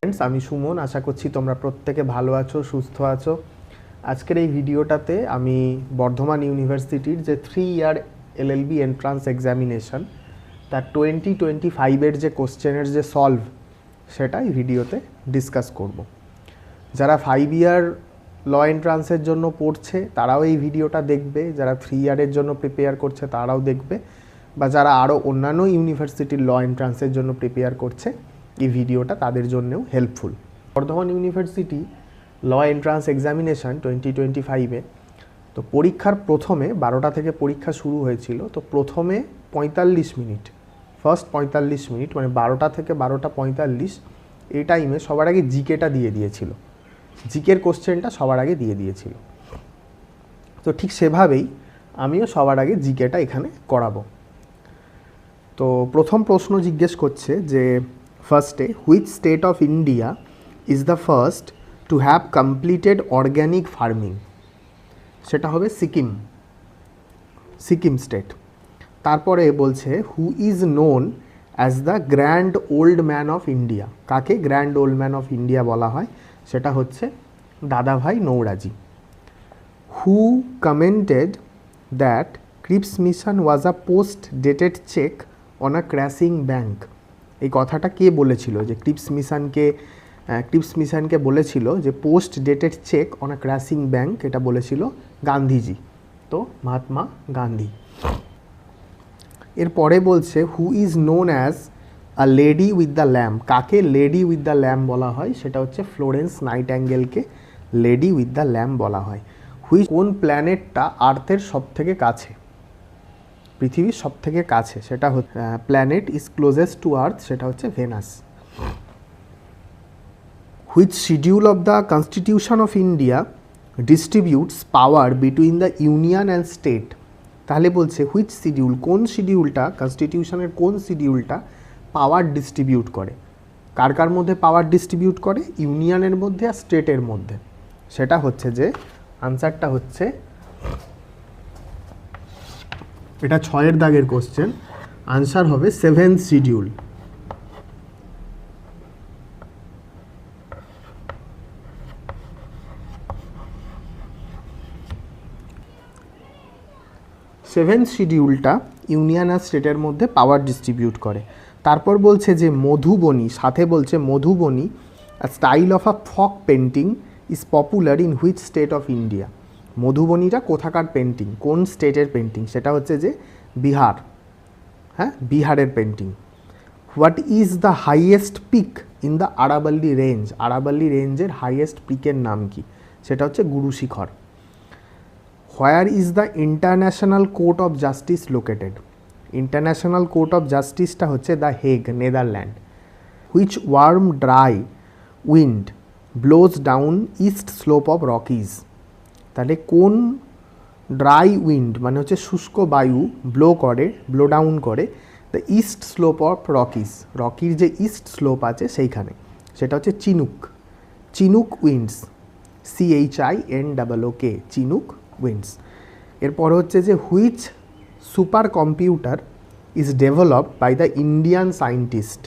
Friends আমি সুমন আশা করছি তোমরা প্রত্যেকে ভালো আছো সুস্থ আছো। আজকের এই ভিডিওটাতে আমি বর্ধমান ইউনিভার্সিটির যে 3 ইয়ার এলএলবি এন্ট্রান্স এক্সামিনেশন তার 2025 এর যে কোশ্চেনের যে সলভ সেটা এই ভিডিওতে ডিসকাস করব। যারা 5 ইয়ার ল এন্ট্রান্সের জন্য পড়ছে তারাও এই ভিডিওটা দেখবে, যারা 3 ইয়ারের জন্য প্রিপেয়ার করছে তারাও দেখবে, বা যারা আরও অন্যান্য ইউনিভার্সিটির ল এন্ট্রান্সের জন্য প্রিপেয়ার করছে এই ভিডিওটা তাদের জন্যও helpful. Bardhaman university law entrance examination 2025-এ তো পরীক্ষার প্রথমে 12টা থেকে পরীক্ষা শুরু হয়েছিল। তো প্রথমে 45 মিনিট, ফার্স্ট 45 মিনিট মানে 12টা থেকে 12:45 এই টাইমে সবার আগে জিকেটা দিয়ে দিয়েছিল, জিকের কোশ্চেনটা সবার আগে দিয়ে দিয়েছিল। তো ঠিক সেভাবেই আমিও সবার আগে জিকেটা এখানে করাবো। তো প্রথম প্রশ্ন জিজ্ঞেস করছে যে ফার্স্টে which state of India is the first to have completed organic farming, সেটা হবে সিকিম, সিকিম স্টেট। তারপরে বলছে who is known as the grand old man of India, কাকে grand old man of India বলা হয় সেটা হচ্ছে Dadabhai Naoroji. Who commented that Cripps mission was a postdated cheque on a crashing bank, এই কথাটা কে বলেছিল, যে ক্রিপস মিশনকে বলেছিল যে postdated cheque on a crashing bank, এটা বলেছিল গান্ধীজি, তো মহাত্মা গান্ধী। এরপরে বলছে who is known as a lady with the lamp, কাকে লেডি উইথ দ্য ল্যাম্প বলা হয় সেটা হচ্ছে ফ্লোরেন্স নাইটিঙ্গেলকে লেডি উইথ দ্য ল্যাম্প বলা হয়। কোন প্ল্যানেটটা আর্থের সবথেকে কাছে, পৃথিবীর সবথেকে কাছে, সেটা হচ্ছে planet is closest to earth, সেটা হচ্ছে Venus. Which schedule of the constitution of India distributes power between the union and state, তাহলে বলছে হুইচ শিডিউল, কোন শিডিউলটা, কনস্টিটিউশনের কোন শিডিউলটা পাওয়ার ডিস্ট্রিবিউট করে, কার কার মধ্যে পাওয়ার ডিস্ট্রিবিউট করে, ইউনিয়নের মধ্যে আর স্টেটের মধ্যে, সেটা হচ্ছে যে আনসারটা হচ্ছে এটা 6-এর দাগের কোশ্চেন, আনসার হবে 7th শিডিউল। সেভেন্থ শিডিউলটা ইউনিয়ন আর স্টেটের মধ্যে পাওয়ার ডিস্ট্রিবিউট করে। তারপর বলছে যে মধুবনী, সাথে বলছে Madhubani style of a folk painting is popular in which state of India, মধুবনীটা কোথাকার পেন্টিং, কোন স্টেটের পেন্টিং, সেটা হচ্ছে যে বিহার, হ্যাঁ বিহারের painting. What is the highest peak in the আরাবল্লী রেঞ্জ, আরাবল্লী রেঞ্জের হাইয়েস্ট পিকের নাম কি, সেটা হচ্ছে Guru Shikhar. Where is the international court of justice located, international court of জাস্টিসটা হচ্ছে the Hague, Netherland. Which warm dry wind blows down east slope of Rockies, তাহলে কোন ড্রাই উইন্ড মানে হচ্ছে শুষ্ক বায়ু ব্লো ডাউন করে the east slope of Rockies, রকির যে ইস্ট স্লোপ আছে সেইখানে, সেটা হচ্ছে Chinook, Chinook winds, CHINOOK, Chinook winds. এরপর হচ্ছে যে which supercomputer is developed by the Indian scientist,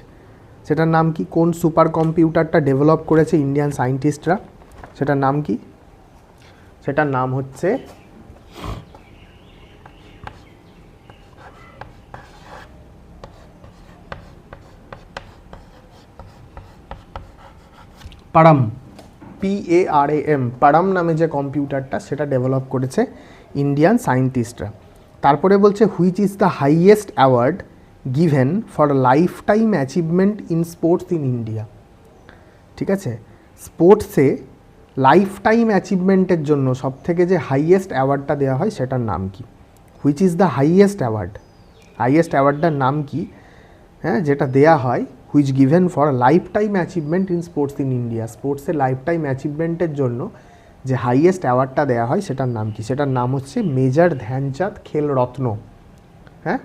সেটার নাম কি, কোন সুপার কম্পিউটারটা ডেভেলপ করেছে ইন্ডিয়ান সায়েন্টিস্টরা, সেটার নাম কি, সেটার নাম হচ্ছে পারাম, PARAM, পারাম নামে যে কম্পিউটারটা সেটা ডেভেলপ করেছে ইন্ডিয়ান সায়েন্টিস্টরা। তারপরে বলছে which is the highest award given for lifetime achievement in sports in India, ঠিক আছে, স্পোর্টসে লাইফ টাইম অ্যাচিভমেন্টের জন্য সবথেকে যে হাইয়েস্ট অ্যাওয়ার্ডটা দেওয়া হয় সেটার নাম কি, which is the highest award, highest অ্যাওয়ার্ডটার নাম কি, হ্যাঁ যেটা দেয়া হয় which given for lifetime achievement in sports in India, স্পোর্টসে লাইফ টাইম অ্যাচিভমেন্টের জন্য যে হাইয়েস্ট অ্যাওয়ার্ডটা দেওয়া হয় সেটার নাম কি, সেটার নাম হচ্ছে মেজর ধ্যানচাঁদ খেলরত্ন, হ্যাঁ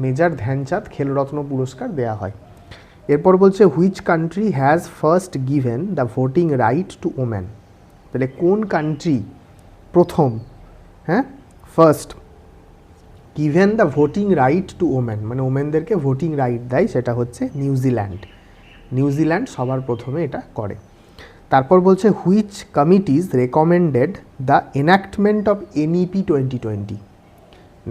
মেজর ধ্যানচাঁদ খেলরত্ন পুরস্কার দেওয়া হয়। এরপর বলছে which country has first given the voting right to women, তাহলে কোন কান্ট্রি প্রথম, হ্যাঁ first given the voting right to women মানে ওমেনদেরকে ভোটিং রাইট দেয়, সেটা হচ্ছে নিউজিল্যান্ড। নিউজিল্যান্ড সবার প্রথমে এটা করে। তারপর বলছে which committees recommended the enactment of NEP 2020,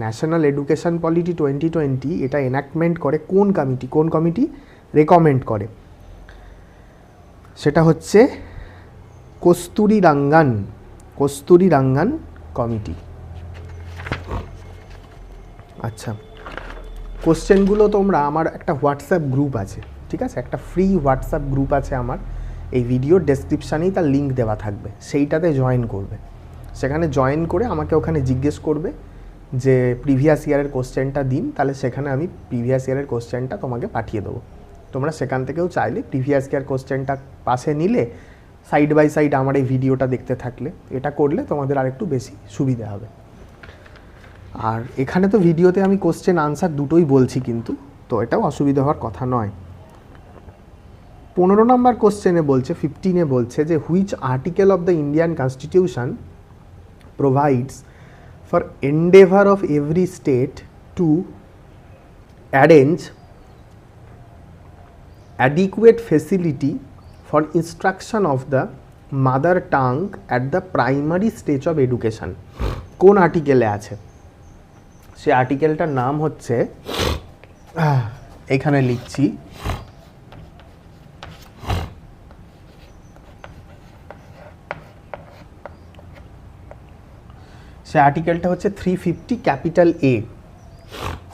national education policy 2020, এটা এনাক্টমেন্ট করে কোন কমিটি রেকমেন্ড করে? সেটা হচ্ছে কস্তুরী রাঙ্গান কমিটি। আচ্ছা, কোশ্চেনগুলো তোমরা, আমার একটা হোয়াটসঅ্যাপ গ্রুপ আছে, ঠিক আছে, একটা ফ্রি হোয়াটসঅ্যাপ গ্রুপ আছে আমার, এই ভিডিও ডেসক্রিপশানেই তার লিঙ্ক দেওয়া থাকবে, সেইটাতে জয়েন করবে। সেখানে জয়েন করে আমাকে ওখানে জিজ্ঞেস করবে যে প্রিভিয়াস ইয়ারের কোশ্চেনটা দিন, তাহলে সেখানে আমি প্রিভিয়াস ইয়ারের কোশ্চেনটা তোমাকে পাঠিয়ে দেবো। তোমরা সেখান থেকেও চাইলে প্রিভিয়াস ইয়ার কোশ্চেনটা পাশে নিলে সাইড বাই সাইড আমার এই ভিডিওটা দেখতে থাকলে, এটা করলে তোমাদের আরেকটু বেশি সুবিধা হবে। আর এখানে তো ভিডিওতে আমি কোশ্চেন আনসার দুটোই বলছি, কিন্তু তো এটাও অসুবিধা হওয়ার কথা নয়। 15 নম্বর কোশ্চেনে বলছে, 15-এ বলছে যে which article of the Indian constitution provides for Endeavour of every state to arrange adequate facility for instruction of the mother tongue at the primary stage of education, কোন আর্টিকেলে আছে? সে আর্টিকেলটার নাম হচ্ছে, এখানে লিখছি, সে আর্টিকেলটা হচ্ছে 350 ক্যাপিটাল এ,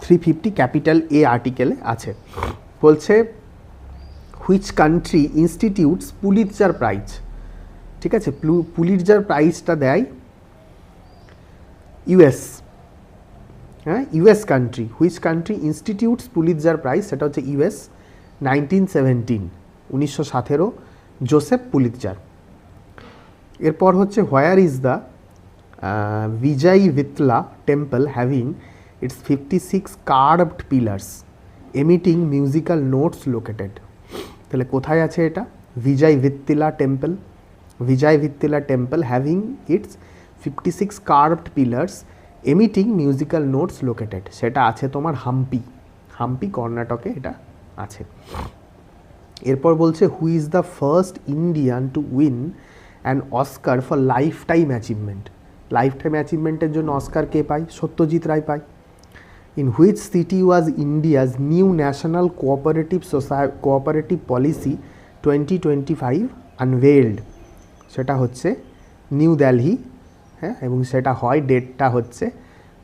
350 ক্যাপিটাল এ আর্টিকেলে আছে। বলছে which country institutes Pulitzer prize, ঠিক আছে, পুলিৎজার প্রাইজটা দেয় ইউএস, হ্যাঁ, US country. Which country institutes Pulitzer prize, সেটা হচ্ছে ইউএস, 1917, জোসেফ পুলিৎজার। এরপর হচ্ছে where is the Vijayavittala temple having its 56 curved pillars emitting musical notes located, তাহলে কোথায় আছে এটা? Vijayavittala temple having its 56 curved pillars emitting musical notes located, সেটা আছে তোমার হাম্পি কর্ণাটকে এটা আছে। এরপর বলছে who is the first Indian to win an Oscar for lifetime অ্যাচিভমেন্টের জন্য অস্কার কে পায়? সত্যজিৎ রায় পায়। In which city was India's new national cooperative policy 2025 unveiled, সেটা হচ্ছে নিউ দিল্লি, হ্যাঁ, এবং সেটা হয়, ডেটটা হচ্ছে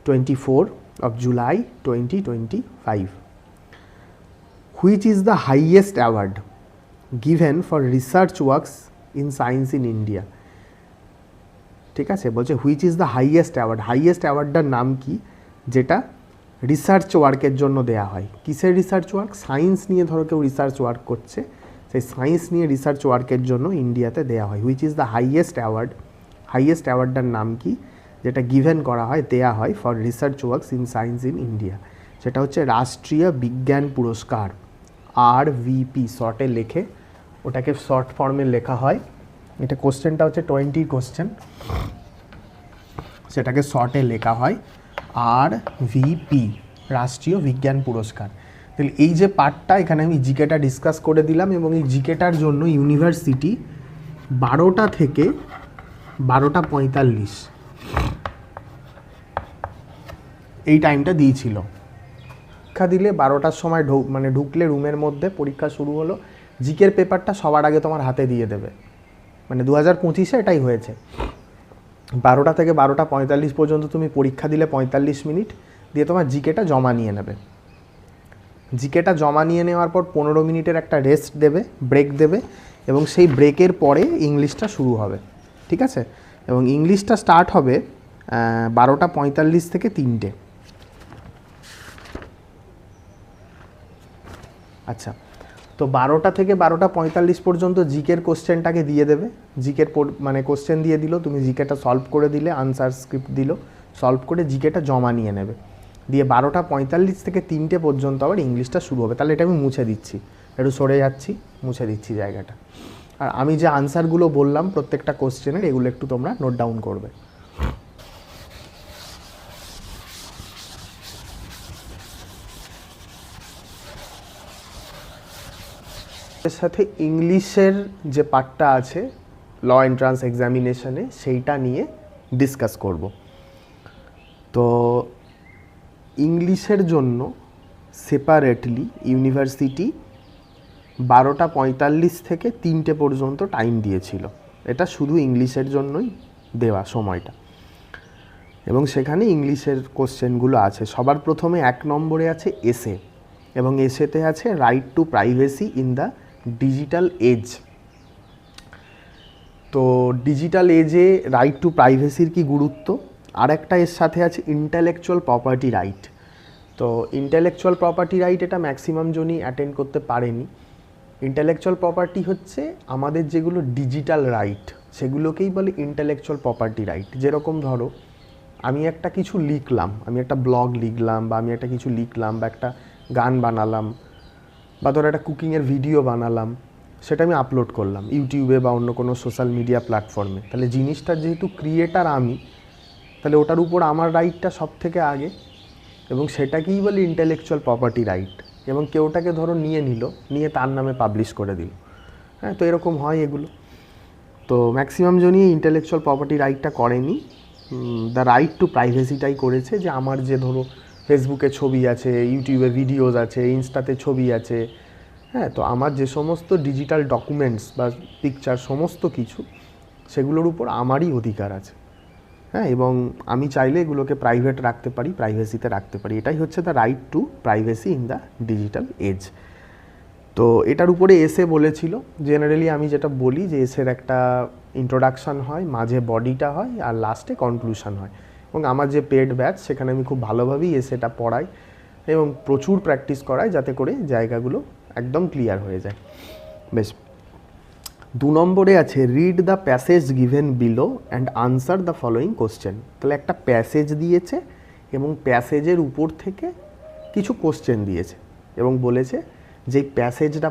24 July 2025। Which is the highest award given for research works in science in India, ঠিক আছে, বলছে হুইচ ইজ দ্য হাইয়েস্ট অ্যাওয়ার্ডটার নাম কি যেটা রিসার্চ ওয়ার্কের জন্য দেয়া হয়? কিসের রিসার্চ ওয়ার্ক? সায়েন্স নিয়ে, ধরো কেউ রিসার্চ ওয়ার্ক করছে, সেই সায়েন্স নিয়ে রিসার্চ ওয়ার্কের জন্য ইন্ডিয়াতে দেয়া হয়। হুইচ ইজ দ্য হাইয়েস্ট অ্যাওয়ার্ডটার নাম কি যেটা গিভেন করা হয়, দেয়া হয় for research works in science in India? সেটা হচ্ছে রাষ্ট্রীয় বিজ্ঞান পুরস্কার, RVP, শর্টে লেখে, ওটাকে শর্ট ফর্মে লেখা হয়। এটা কোশ্চেনটা হচ্ছে 20 কোশ্চেন, সেটাকে শর্টে লেখা হয় RVP, রাষ্ট্রীয় বিজ্ঞান পুরস্কার। তাহলে এই যে পার্টটা, এখানে আমি জিকেটা ডিসকাস করে দিলাম, এবং এই জিকেটার জন্য ইউনিভার্সিটি 12টা থেকে 12:45 এই টাইমটা দিয়েছিল। পরীক্ষা দিলে 12টার সময় ঢুকলে রুমের মধ্যে পরীক্ষা শুরু হলো, জিকের পেপারটা সবার আগে তোমার হাতে দিয়ে দেবে, 2025-এ এটাই হয়েছে। 12টা থেকে 12:45 পর্যন্ত তুমি পরীক্ষা দিলে 45 মিনিট দিয়ে তোমার জিকেটা জমা নিয়ে নেবে। জিকেটা জমা নিয়ে নেওয়ার পর 15 মিনিটের একটা রেস্ট দেবে, ব্রেক দেবে, এবং সেই ব্রেকের পরে ইংলিশটা শুরু হবে, ঠিক আছে, এবং ইংলিশটা স্টার্ট হবে 12:45 থেকে 3টে। আচ্ছা, তো 12টা থেকে 12:45 পর্যন্ত জিকের কোশ্চেনটাকে দিয়ে দেবে, জিকের কোশ্চেন দিয়ে দিল, তুমি জিকেটা সলভ করে দিলে, আনসার স্ক্রিপ্ট দিল, সলভ করে জিকেটা জমা নিয়ে নেবে, দিয়ে 12:45 থেকে 3টে পর্যন্ত আবার ইংলিশটা শুরু হবে। তাহলে এটা আমি মুছে দিচ্ছি, একটু সরে যাচ্ছি, মুছে দিচ্ছি জায়গাটা। আর আমি যে আনসারগুলো বললাম প্রত্যেকটা কোশ্চেনের, এগুলো একটু তোমরা নোট ডাউন করবে। এর সাথে ইংলিশের যে পার্টটা আছে ল এন্ট্রান্স এক্সামিনেশনে সেইটা নিয়ে ডিসকাস করব। তো ইংলিশের জন্য সেপারেটলি ইউনিভার্সিটি 12:45 থেকে 3টে পর্যন্ত টাইম দিয়েছিল। এটা শুধু ইংলিশের জন্যই দেওয়া সময়টা, এবং সেখানে ইংলিশের কোশ্চেনগুলো আছে। সবার প্রথমে 1 নম্বরে আছে এসে, এবং এসেতে আছে right to privacy in the digital age. তো ডিজিটাল এজে রাইট টু প্রাইভেসির কি গুরুত্ব, আর একটা এর সাথে আছে ইন্টেলেকচুয়াল প্রপার্টি রাইট। তো ইন্টেলেকচুয়াল প্রপার্টি রাইট এটা ম্যাক্সিমাম জনই অ্যাটেন্ড করতে পারেনি। ইন্টেলেকচুয়াল প্রপার্টি হচ্ছে আমাদের যেগুলো ডিজিটাল রাইট সেগুলোকেই বলে ইন্টেলেকচুয়াল প্রপার্টি রাইট। যেরকম ধরো আমি একটা কিছু লিখলাম, আমি একটা ব্লগ লিখলাম, বা আমি একটা কিছু লিখলাম, বা একটা গান বানালাম, বা ধরো একটা কুকিংয়ের ভিডিও বানালাম, সেটা আমি আপলোড করলাম ইউটিউবে বা অন্য কোনো সোশ্যাল মিডিয়া প্ল্যাটফর্মে। তাহলে জিনিসটার যেহেতু ক্রিয়েটার আমি, তাহলে ওটার উপর আমার রাইটটা সব থেকে আগে, এবং সেটাকেই বলে ইন্টেলেকচুয়াল প্রপার্টি রাইট। এবং কেউটাকে ধরো নিয়ে তার নামে পাবলিশ করে দিল, হ্যাঁ, তো এরকম হয় এগুলো। তো ম্যাক্সিমাম জনই ইন্টেলেকচুয়াল প্রপার্টি রাইটটা করেনি, দ্য রাইট টু প্রাইভেসিটাই করেছে। যে আমার যে ধরো ফেসবুকে ছবি আছে, ইউটিউবে ভিডিওস আছে, ইনস্টাতে ছবি আছে, হ্যাঁ, তো আমার যে সমস্ত ডিজিটাল ডকুমেন্টস বা পিকচার সমস্ত কিছু, সেগুলোর উপর আমারই অধিকার আছে, হ্যাঁ, এবং আমি চাইলে এগুলোকে প্রাইভেট রাখতে পারি, প্রাইভেসিতে রাখতে পারি। এটাই হচ্ছে the right to privacy in the digital age. তো এটার উপরে এসে বলেছিল। জেনারেলি আমি যেটা বলি যে এসের একটা ইন্ট্রোডাকশান হয়, মাঝে বডিটা হয়, আর লাস্টে কনক্লুশন হয়। এবং আমার যে পেড ব্যাচ সেখানে আমি খুব ভালোভাবেই এসেটা পড়াই এবং প্রচুর প্র্যাকটিস করাই, যাতে করে জায়গাগুলো একদম ক্লিয়ার হয়ে যায়। বেশ, 2 নম্বরে আছে read the passage given below and answer the following question. তাহলে একটা প্যাসেজ দিয়েছে এবং প্যাসেজের উপর থেকে কিছু কোশ্চেন দিয়েছে এবং বলেছে যে প্যাসেজটা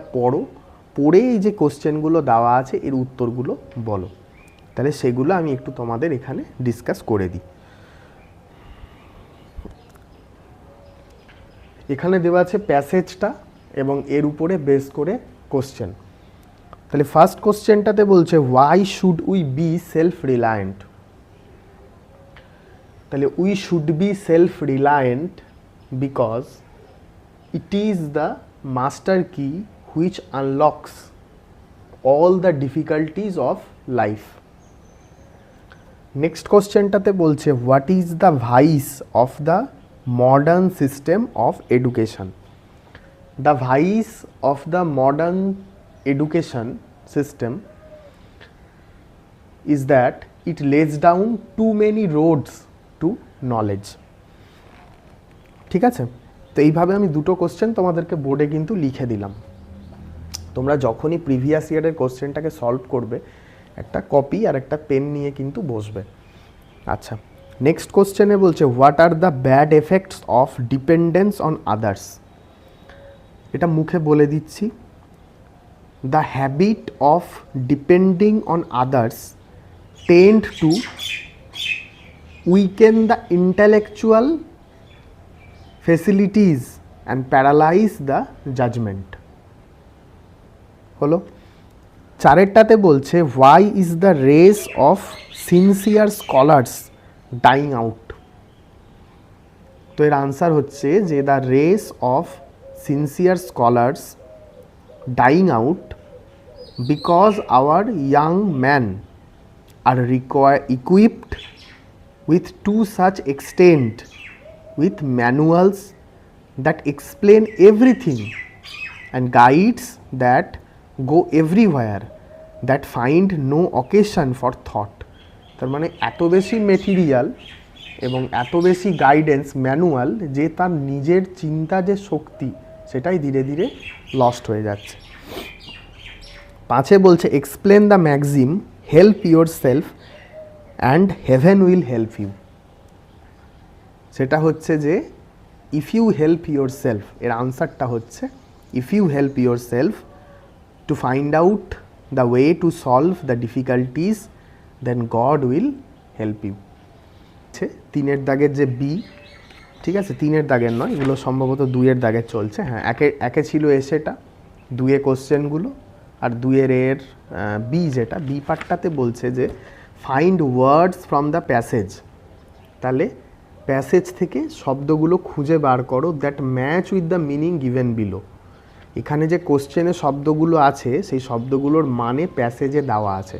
পড়ে এই যে কোশ্চেনগুলো দেওয়া আছে এর উত্তরগুলো বলো। তাহলে সেগুলো আমি একটু তোমাদের এখানে ডিসকাস করে দিই। এখানে দেওয়া আছে প্যাসেজটা এবং এর উপরে বেস করে কোশ্চেন। তাহলে ফার্স্ট কোশ্চেনটাতে বলছে why should we be self reliant. তাহলে we should be self reliant because it is the master key which unlocks all the difficulties of life. Next কোশ্চেনটাতে বলছে what is the vice of the modern system of education. The vice of the modern education system is that it lays down too many roads to knowledge. ঠিক আছে, তো এইভাবে আমি দুটো question তোমাদেরকে বোর্ডে কিন্তু লিখে দিলাম। তোমরা যখনই প্রিভিয়াস ইয়ারের কোশ্চেনটাকে সলভ করবে একটা কপি আর একটা পেন নিয়ে কিন্তু বসবে। আচ্ছা, নেক্সট কোশ্চেনে বলছে what are the bad effects of dependence on others. এটা মুখে বলে দিচ্ছি। The habit of depending on others tend to weaken the intellectual facilities and paralyze the judgment. হলো। চারেরটাতে বলছে why is the race of sincere scholars dying out। তো এর answer হচ্ছে যে the race of sincere scholars dying out because our young men are equipped with to such extent with manuals that explain everything and guides that go everywhere that find no occasion for thought। তার মানে এত বেশি material এবং এত বেশি guidance manual যে তার নিজের চিন্তা যে শক্তি সেটাই ধীরে ধীরে লস্ট হয়ে যাচ্ছে। পাঁচে বলছে explain the maxim help yourself and heaven will help you. সেটা হচ্ছে যে if you help yourself, এর আনসারটা হচ্ছে if you help yourself to find out the way to solve the difficulties then God will help you. তিনের দাগের যে B, ঠিক আছে, তিনের দাগের নয়, এগুলো সম্ভবত দুইয়ের দাগের চলছে। হ্যাঁ, একে ছিল এসেটা, দুয়ে কোশ্চেনগুলো, আর দুয়ের এর বি, যেটা বি পার্টটাতে বলছে যে find words from the passage. তাহলে প্যাসেজ থেকে শব্দগুলো খুঁজে বার করো that match with the meaning given below. এখানে যে কোশ্চেনে শব্দগুলো আছে সেই শব্দগুলোর মানে প্যাসেজে দেওয়া আছে,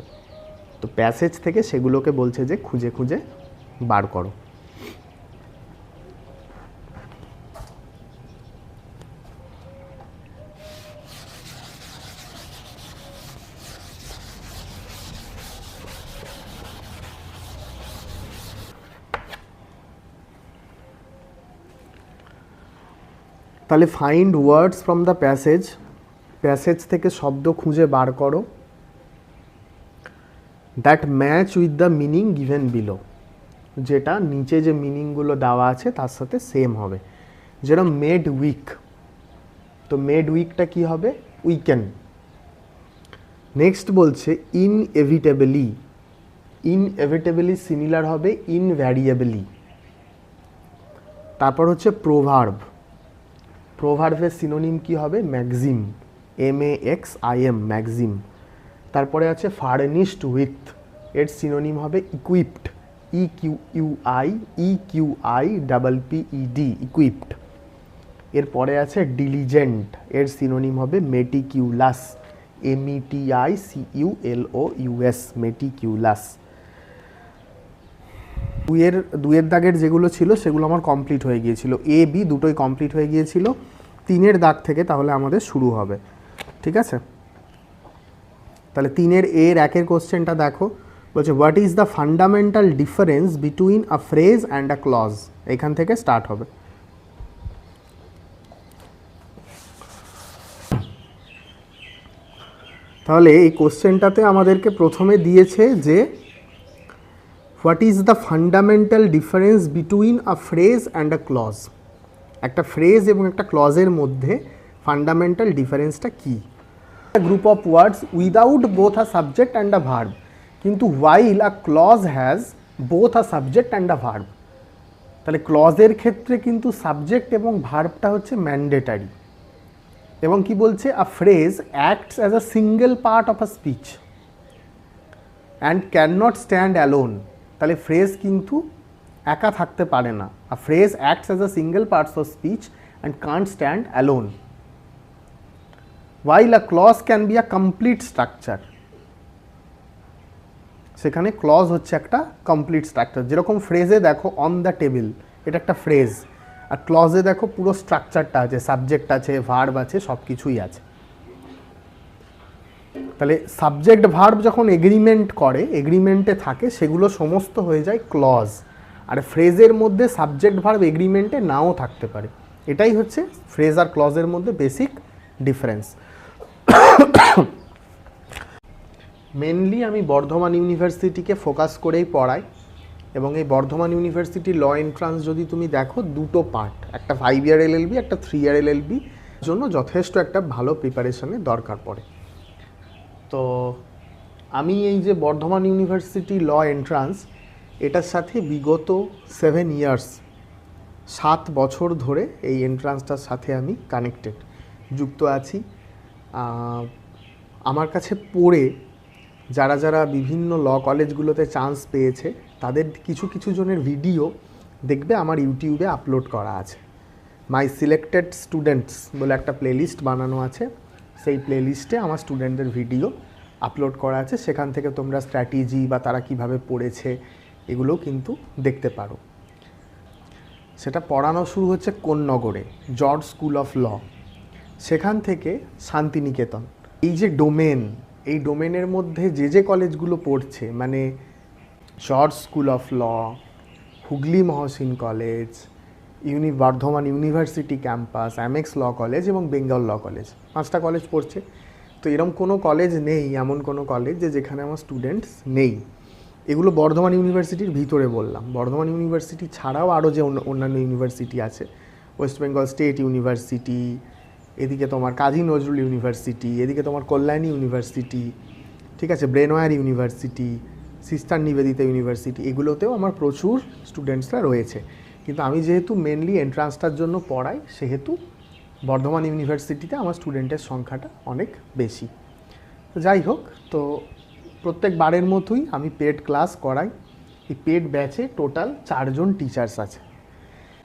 তো প্যাসেজ থেকে সেগুলোকে বলছে যে খুঁজে খুঁজে বার করো। তাহলে find words from the passage, passage থেকে শব্দ খুঁজে বার করো that match with the meaning given below, যেটা নিচে যে মিনিংগুলো দেওয়া আছে তার সাথে সেম হবে। যেরকম মেড উইক, তো মেড উইকটা কি হবে? উইকেন। নেক্সট বলছে ইনএভিটেবলি, ইনএভিটেবলি সিমিলার হবে ইনভ্যারিয়েবলি। তারপর হচ্ছে প্রোভার্ব, প্রোভার্বের সিনোনিম কি হবে? Maxim, MAXIM, Maxim. তারপরে আছে ফার্নিশড উইথ, এর সিনোনিম হবে ইকুইপড, EQUIPPED, ইকুইপড। এরপরে আছে ডিলিজেন্ট, এর সিনোনিম হবে মেটিকিউলাস, METICULOUS, মেটিকিউলাস। দুয়ের দাগের যেগুলো ছিল সেগুলো আমার কমপ্লিট হয়ে গিয়েছিল, A B দুটোই কমপ্লিট হয়ে গিয়েছিল। 3-এর দাগ থেকে তাহলে আমাদের শুরু হবে, ঠিক আছে? তাহলে 3-এর এর 1-এর কোশ্চেনটা দেখো, বলছে what is the fundamental difference between a phrase and a clause. এখান থেকে স্টার্ট হবে। তাহলে এই কোশ্চেনটাতে আমাদেরকে প্রথমে দিয়েছে যে what is the fundamental difference between a phrase and a clause. একটা ফ্রেজ এবং একটা ক্লজের মধ্যে ফান্ডামেন্টাল ডিফারেন্সটা কী? Group of words without both a subject and a verb, কিন্তু while a clause has both a subject and a verb. তাহলে ক্লজের ক্ষেত্রে কিন্তু সাবজেক্ট এবং ভার্বটা হচ্ছে ম্যান্ডেটারি। এবং কি বলছে? আ phrase acts as a single part of a speech and can not stand alone. তাহলে ফ্রেজ কিন্তু একা থাকতে পারে না। আ phrase acts as a single parts of speech and Kant stand alone. while a clause can be a complete structure, সেখানে clause হচ্ছে একটা complete structure. যেরকম ফ্রেজে দেখো অন দ্য টেবিল, এটা একটা ফ্রেজ, আর ক্লজে দেখো পুরো স্ট্রাকচারটা আছে, সাবজেক্ট আছে, ভার্ব আছে, সব কিছুই আছে। তাহলে সাবজেক্ট ভার্ব যখন এগ্রিমেন্ট করে, এগ্রিমেন্টে থাকে, সেগুলো সমস্ত হয়ে যায় ক্লজ। আর ফ্রেজের মধ্যে সাবজেক্ট ভার্ব এগ্রিমেন্টে নাও থাকতে পারে। এটাই হচ্ছে ফ্রেজ আর ক্লজের মধ্যে বেসিক ডিফারেন্স। মেনলি আমি বর্ধমান ইউনিভার্সিটিকে ফোকাস করেই পড়াই, এবং এই বর্ধমান ইউনিভার্সিটি ল এন্ট্রান্স যদি তুমি দেখো, দুটো পার্ট, একটা 5 ইয়ার LLB, একটা 3 ইয়ার LLB, জন্য যথেষ্ট একটা ভালো প্রিপারেশনের দরকার পড়ে। তো আমি এই যে বর্ধমান ইউনিভার্সিটি ল এন্ট্রান্স, এটার সাথে বিগত 7 ইয়ার্স, 7 বছর ধরে এই এন্ট্রান্সটার সাথে আমি কানেক্টেড, যুক্ত আছি। আমার কাছে পড়ে যারা যারা বিভিন্ন ল কলেজগুলোতে চান্স পেয়েছে, তাদের কিছু কিছু জনের ভিডিও দেখবে আমার ইউটিউবে আপলোড করা আছে। মাই সিলেক্টেড স্টুডেন্টস বলে একটা প্লেলিস্ট বানানো আছে, সেই প্লেলিস্টে আমার স্টুডেন্টদের ভিডিও আপলোড করা আছে। সেখান থেকে তোমরা স্ট্র্যাটেজি বা তারা কিভাবে পড়েছে এগুলোও কিন্তু দেখতে পারো। সেটা পড়ানো শুরু হচ্ছে কোন্নগরে, জর্জ স্কুল অফ ল, সেখান থেকে শান্তিনিকেতন। এই যে ডোমেন, এই ডোমেনের মধ্যে যে যে কলেজগুলো পড়ছে, মানে George school of law, Hooghly Mohsin college, Bardhaman university campus, Amex law college এবং বেঙ্গল ল কলেজ, 5টা কলেজ পড়ছে। তো এরকম কোনো কলেজ নেই, এমন কোনো কলেজ যেখানে আমার স্টুডেন্টস নেই। এগুলো বর্ধমান ইউনিভার্সিটির ভিতরে বললাম। বর্ধমান ইউনিভার্সিটি ছাড়াও আরও যে অন্যান্য ইউনিভার্সিটি আছে, ওয়েস্ট বেঙ্গল স্টেট ইউনিভার্সিটি, এদিকে তোমার কাজী নজরুল ইউনিভার্সিটি, এদিকে তোমার কল্যাণী ইউনিভার্সিটি, ঠিক আছে, Brainware university, sister Nivedita university, এগুলোতেও আমার প্রচুর স্টুডেন্টসরা রয়েছে। কিন্তু আমি যেহেতু মেনলি এন্ট্রান্সটার জন্য পড়াই, সেহেতু বর্ধমান ইউনিভার্সিটিতে আমার স্টুডেন্টের সংখ্যাটা অনেক বেশি। তো যাই হোক, তো প্রত্যেকবারের মতোই আমি পেড ক্লাস করাই। এই পেড ব্যাচে টোটাল 4 জন টিচার্স আছে।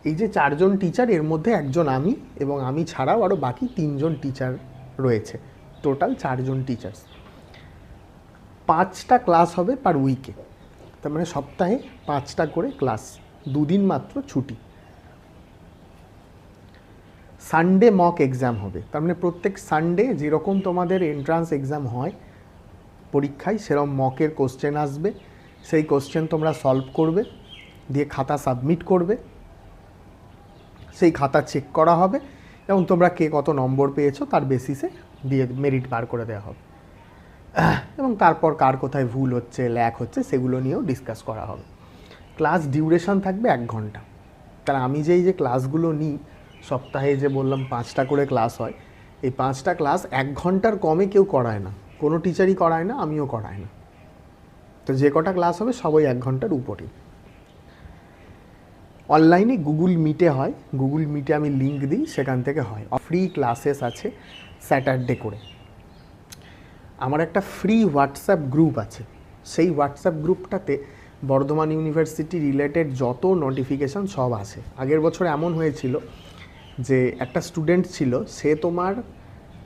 এই যে 4 জন টিচার, এর মধ্যে একজন আমি, এবং আমি ছাড়াও আরও বাকি 3 জন টিচার রয়েছে। টোটাল 4 জন টিচার্স। 5টা ক্লাস হবে পার উইকে, তার মানে সপ্তাহে 5টা করে ক্লাস, 2 দিন মাত্র ছুটি। সানডে মক এক্সাম হবে, তার মানে প্রত্যেক সানডে যেরকম তোমাদের এন্ট্রান্স এক্সাম হয় পরীক্ষায়, সেরকম মকের কোশ্চেন আসবে। সেই কোশ্চেন তোমরা সলভ করবে, দিয়ে খাতা সাবমিট করবে। সেই খাতা চেক করা হবে এবং তোমরা কে কত নম্বর পেয়েছো তার বেসিসে দিয়ে মেরিট বার করে দেওয়া হবে। এবং তারপর কার কোথায় ভুল হচ্ছে, ল্যাক হচ্ছে, সেগুলো নিয়েও ডিসকাস করা হবে। ক্লাস ডিউরেশন থাকবে 1 ঘন্টা। কারণ আমি যে ক্লাসগুলো নিই, সপ্তাহে যে বললাম 5টা করে ক্লাস হয়, এই 5টা ক্লাস 1 ঘন্টার কমে কেউ করায় না, কোনো টিচারই করায় না, আমিও করাই না। তো যে কটা ক্লাস হবে সবাই 1 ঘন্টার উপরেই। অনলাইনে গুগল মিটে হয়, গুগল মিটে আমি লিঙ্ক দিই, সেখান থেকে হয়। ফ্রি ক্লাসেস আছে স্যাটারডে করে। আমার একটা ফ্রি হোয়াটসঅ্যাপ গ্রুপ আছে, সেই হোয়াটসঅ্যাপ গ্রুপটাতে বর্ধমান ইউনিভার্সিটি রিলেটেড যত নোটিফিকেশান সব আছে। আগের বছর এমন হয়েছিল যে একটা স্টুডেন্ট ছিল, সে তোমার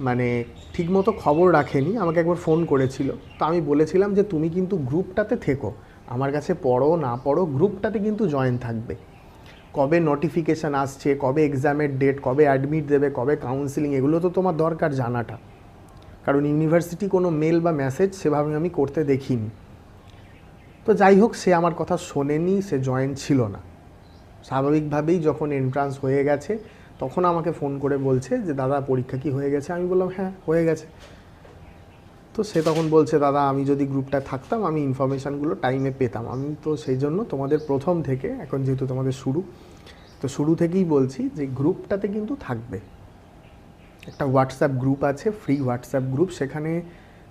মানে ঠিকমতো খবর রাখেনি, আমাকে একবার ফোন করেছিল। তো আমি বলেছিলাম যে তুমি কিন্তু গ্রুপটাতে থেকো, আমার কাছে পড়ো না পড়ো, গ্রুপটাতে কিন্তু জয়েন থাকবে। কবে নোটিফিকেশান আসছে, কবে এক্সামের ডেট, কবে অ্যাডমিট দেবে, কবে কাউন্সিলিং, এগুলো তো তোমার দরকার জানাটা। কারণ ইউনিভার্সিটি কোনো মেল বা মেসেজ সেভাবে আমি করতে দেখিনি। তো যাই হোক, সে আমার কথা শোনেনি, সে জয়েন ছিল না। স্বাভাবিকভাবেই যখন এন্ট্রান্স হয়ে গেছে তখন আমাকে ফোন করে বলছে যে দাদা পরীক্ষা কি হয়ে গেছে। আমি বললাম হ্যাঁ হয়ে গেছে। তো সে তখন বলছে দাদা আমি যদি গ্রুপটায় থাকতাম আমি ইনফরমেশানগুলো টাইমে পেতাম। আমি তো সেই জন্য তোমাদের প্রথম থেকে, এখন যেহেতু তোমাদের শুরু থেকেই বলছি যে গ্রুপটাতে কিন্তু থাকবে। একটা হোয়াটসঅ্যাপ গ্রুপ আছে, ফ্রি হোয়াটসঅ্যাপ গ্রুপ, সেখানে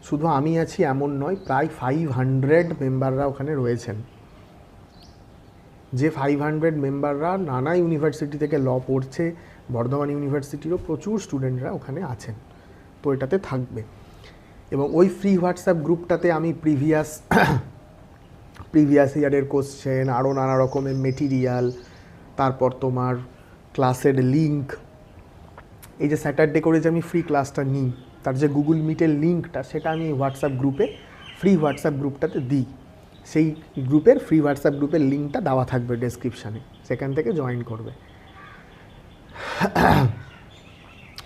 শুধু আমি আছি এমন নয়, প্রায় 500 মেম্বাররা ওখানে রয়েছেন। যে 500 মেম্বাররা নানা ইউনিভার্সিটি থেকে ল পড়ছে, বর্ধমান ইউনিভার্সিটিরও প্রচুর স্টুডেন্টরা ওখানে আছেন। তো এটাতে থাকবে। এবং ওই ফ্রি হোয়াটসঅ্যাপ গ্রুপটাতে আমি প্রিভিয়াস ইয়ারের কোশ্চেন, আরও নানা রকমের মেটিরিয়াল, তারপর তোমার ক্লাসের লিঙ্ক, এই যে স্যাটারডে করে যে আমি ফ্রি ক্লাসটা নিই তার যে গুগল মিটের লিঙ্কটা, সেটা আমি হোয়াটসঅ্যাপ গ্রুপে, ফ্রি হোয়াটসঅ্যাপ গ্রুপটাতে দিই। সেই গ্রুপের ফ্রি হোয়াটসঅ্যাপ গ্রুপের লিঙ্কটা দেওয়া থাকবে ডেসক্রিপশানে, সেখান থেকে জয়েন করবে।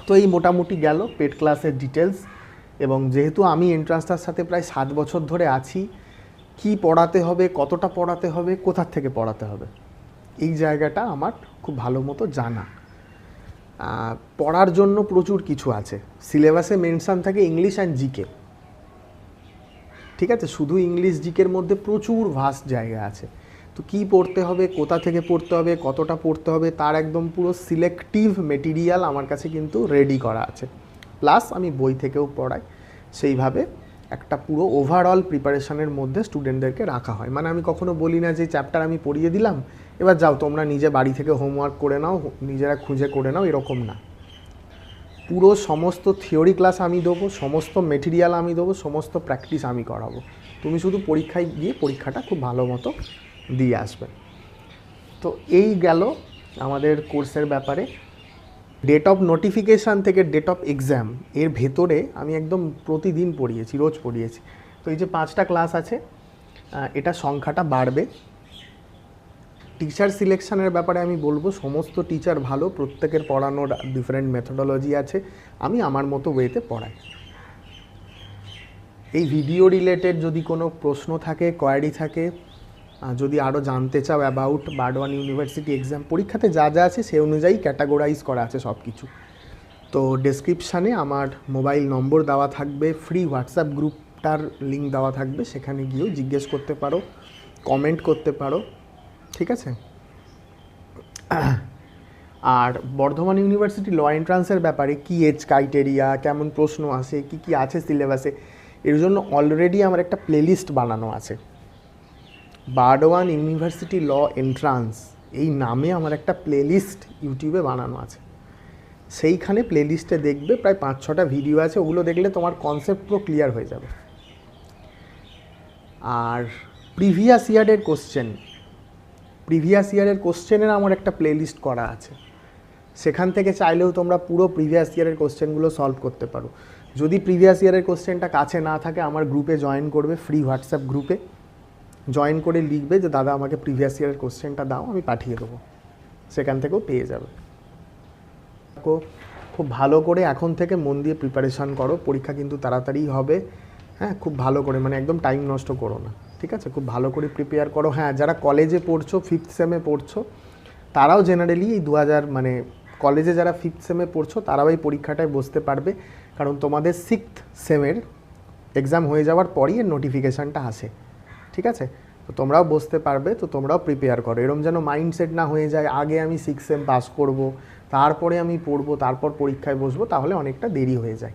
তো এই মোটামুটি গেল পেড ক্লাসের ডিটেলস। এবং যেহেতু আমি এন্ট্রান্সটার সাথে প্রায় 7 বছর ধরে আছি, কি পড়াতে হবে, কতটা পড়াতে হবে, কোথার থেকে পড়াতে হবে, এই জায়গাটা আমার খুব ভালো মতো জানা। পড়ার জন্য প্রচুর কিছু আছে, সিলেবাসে মেনশান থাকে ইংলিশ অ্যান্ড জিকে। ঠিক আছে, শুধু ইংলিশ জিকের মধ্যে প্রচুর ভাস্ট জায়গা আছে। তো কী পড়তে হবে, কোথা থেকে পড়তে হবে, কতটা পড়তে হবে, তার একদম পুরো সিলেক্টিভ মেটেরিয়াল আমার কাছে কিন্তু রেডি করা আছে। প্লাস আমি বই থেকেও পড়াই। সেইভাবে একটা পুরো ওভারঅল প্রিপারেশনের মধ্যে স্টুডেন্টদেরকে রাখা হয়। মানে আমি কখনো বলি না যে চ্যাপ্টার আমি পড়িয়ে দিলাম, এবার যাও তোমরা নিজে বাড়ি থেকে হোমওয়ার্ক করে নাও, নিজেরা খুঁজে করে নাও, এরকম না। পুরো সমস্ত থিওরি ক্লাস আমি দেবো, সমস্ত মেটেরিয়াল আমি দেবো, সমস্ত প্র্যাকটিস আমি করাবো। তুমি শুধু পরীক্ষায় গিয়ে পরীক্ষাটা খুব ভালো মতো দিয়ে আসবে। তো এই গেল আমাদের কোর্সের ব্যাপারে। ডেট অফ নোটিফিকেশান থেকে ডেট অফ এক্সাম এর ভেতরে আমি একদম প্রতিদিন পড়িয়েছি, রোজ পড়িয়েছি। তো এই যে 5টা ক্লাস আছে, এটা সংখ্যাটা বাড়বে। টিচার সিলেকশানের ব্যাপারে আমি বলবো সমস্ত টিচার ভালো, প্রত্যেকের পড়ানোর ডিফারেন্ট মেথোডোলজি আছে, আমি আমার মতো ওয়েতে পড়াই। এই ভিডিও রিলেটেড যদি কোনো প্রশ্ন থাকে, কোয়ারি থাকে, যদি আরও জানতে চাও অ্যাবাউট বর্ধমান ইউনিভার্সিটি এক্সাম, পরীক্ষাতে যা যা আছে সে অনুযায়ী ক্যাটাগরাইজ করা আছে সব কিছু। তো ডেসক্রিপশানে আমার মোবাইল নম্বর দেওয়া থাকবে, ফ্রি হোয়াটসঅ্যাপ গ্রুপটার লিঙ্ক দেওয়া থাকবে, সেখানে গিয়েও জিজ্ঞেস করতে পারো, কমেন্ট করতে পারো। ঠিক আছে। আর বর্ধমান ইউনিভার্সিটি ল এন্ট্রান্সের ব্যাপারে কী এজ ক্রাইটেরিয়া, কেমন প্রশ্ন আসে, কী কী আছে সিলেবাসে, এর জন্য অলরেডি আমার একটা প্লেলিস্ট বানানো আছে। বর্ধমান ইউনিভার্সিটি ল এন্ট্রান্স এই নামে আমার একটা প্লেলিস্ট ইউটিউবে বানানো আছে। সেইখানে প্লেলিস্টে দেখবে প্রায় 5-6টা ভিডিও আছে, ওগুলো দেখলে তোমার কনসেপ্ট পুরো ক্লিয়ার হয়ে যাবে। আর প্রিভিয়াস ইয়ারের কোশ্চেনের আমার একটা প্লেলিস্ট করা আছে, সেখান থেকে চাইলেও তোমরা পুরো প্রিভিয়াস ইয়ারের কোশ্চেনগুলো সলভ করতে পারো। যদি প্রিভিয়াস ইয়ারের কোশ্চেনটা কাছে না থাকে, আমার গ্রুপে জয়েন করবে, ফ্রি হোয়াটসঅ্যাপ গ্রুপে জয়েন করে লিখবে যে দাদা আমাকে প্রিভিয়াস ইয়ারের কোশ্চেনটা দাও, আমি পাঠিয়ে দেবো, সেখান থেকেও পেয়ে যাবে। খুব ভালো করে এখন থেকে মন দিয়ে প্রিপারেশান করো, পরীক্ষা কিন্তু তাড়াতাড়ি হবে। হ্যাঁ, খুব ভালো করে, মানে একদম টাইম নষ্ট করো না, ঠিক আছে? খুব ভালো করে প্রিপেয়ার করো। হ্যাঁ, যারা কলেজে পড়ছো, 5th সেমে পড়ছো, তারাও জেনারেলি এই মানে কলেজে যারা 5th সেমে পড়ছো তারাও এই পরীক্ষাটায় বসতে পারবে, কারণ তোমাদের 6th সেমের এক্সাম হয়ে যাওয়ার পরই এর নোটিফিকেশানটা আসে, ঠিক আছে? তো তোমরাও বসতে পারবে, তো তোমরাও প্রিপেয়ার করো। এরকম যেন মাইন্ডসেট না হয়ে যায় আগে আমি 6th সেম পাস করব, তারপরে আমি পড়বো, তারপর পরীক্ষায় বসবো, তাহলে অনেকটা দেরি হয়ে যায়,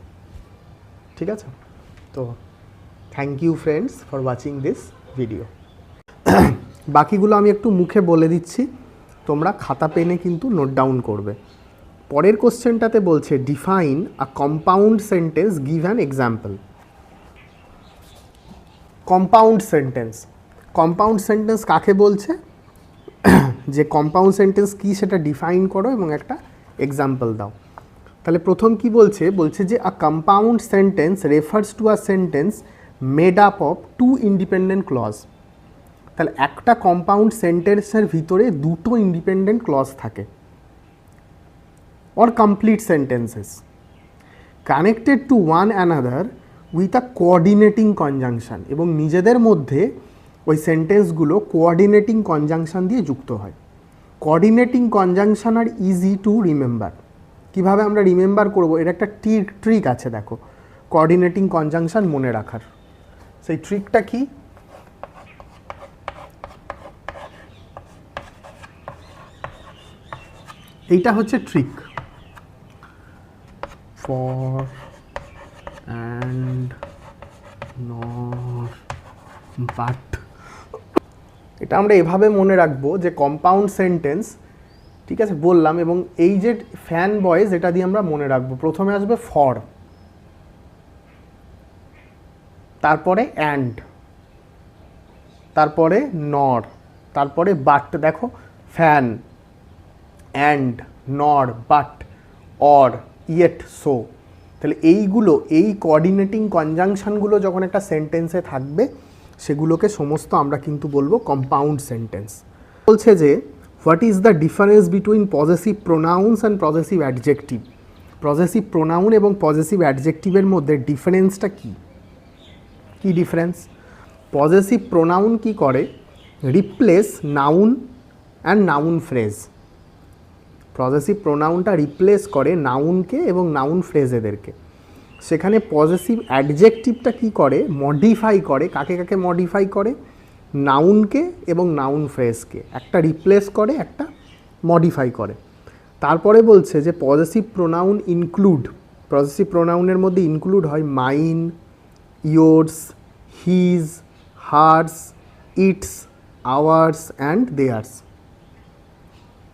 ঠিক আছে? তো thank you friends for watching this video. বাকিগুলো আমি একটু মুখে বলে দিচ্ছি, তোমরা খাতা পেনে কিন্তু নোট ডাউন করবে। পরের কোশ্চেনটাতে বলছে define a compound sentence, give an example. Compound sentence কাকে বলছে, যে কম্পাউন্ড সেন্টেন্স কী সেটা ডিফাইন করো এবং একটা এক্সাম্পল দাও। তাহলে প্রথম কি বলছে যে a compound sentence refers to a sentence made up of 2 independent clause. তাহলে একটা কম্পাউন্ড সেন্টেন্সের ভিতরে 2টো ইন্ডিপেন্ডেন্ট ক্লজ থাকে, or complete sentences connected to one another with a coordinating conjunction, এবং নিজেদের মধ্যে ওই সেন্টেন্সগুলো কোঅর্ডিনেটিং কনজাংশন দিয়ে যুক্ত হয়। Coordinating conjunction are easy to remember. কীভাবে আমরা রিমেম্বার করব, এর একটা ট্রিক আছে, দেখো, কোঅর্ডিনেটিং কনজাংশন মনে রাখার। সেই ট্রিকটা কি, এইটা হচ্ছে trick. For and not but, এটা আমরা এভাবে মনে রাখবো যে কম্পাউন্ড সেন্টেন্স, ঠিক আছে, বললাম, এবং এই যে ফ্যান বয়েজ, এটা দিয়ে আমরা মনে রাখবো। প্রথমে আসবে ফর, তারপরে অ্যান্ড, তারপরে নর, তারপরে বাট। দেখো, ফ্যান, অ্যান্ড, নর, বাট, অর, ইয়েট, সো। তাহলে এইগুলো, এই কোঅর্ডিনেটিং কনজাংশনগুলো যখন একটা সেন্টেন্সে থাকবে, সেগুলোকে সমস্ত আমরা কিন্তু বলবো কম্পাউন্ড সেন্টেন্স। বলছে যে what is the difference between possessive pronouns and possessive adjective. Possessive pronoun এবং পজেসিভ অ্যাডজেক্টিভের মধ্যে ডিফারেন্সটা কী? কী ডিফারেন্স? পজেসিভ প্রোনাউন কি করে? Replace noun and noun phrase. Possessive প্রোনাউনটা রিপ্লেস করে নাউনকে এবং নাউন ফ্রেজ এদেরকে। সেখানে পজেসিভ অ্যাডজেক্টিভটা কি করে? মডিফাই করে। কাকে কাকে মডিফাই করে? নাউনকে এবং নাউন ফ্রেজকে। একটা রিপ্লেস করে, একটা মডিফাই করে। তারপরে বলছে যে পজেসিভ প্রোনাউন ইনক্লুড, পজেসিভ প্রোনাউনের মধ্যে ইনক্লুড হয় mine, yours, his, hers, its, ours and theirs.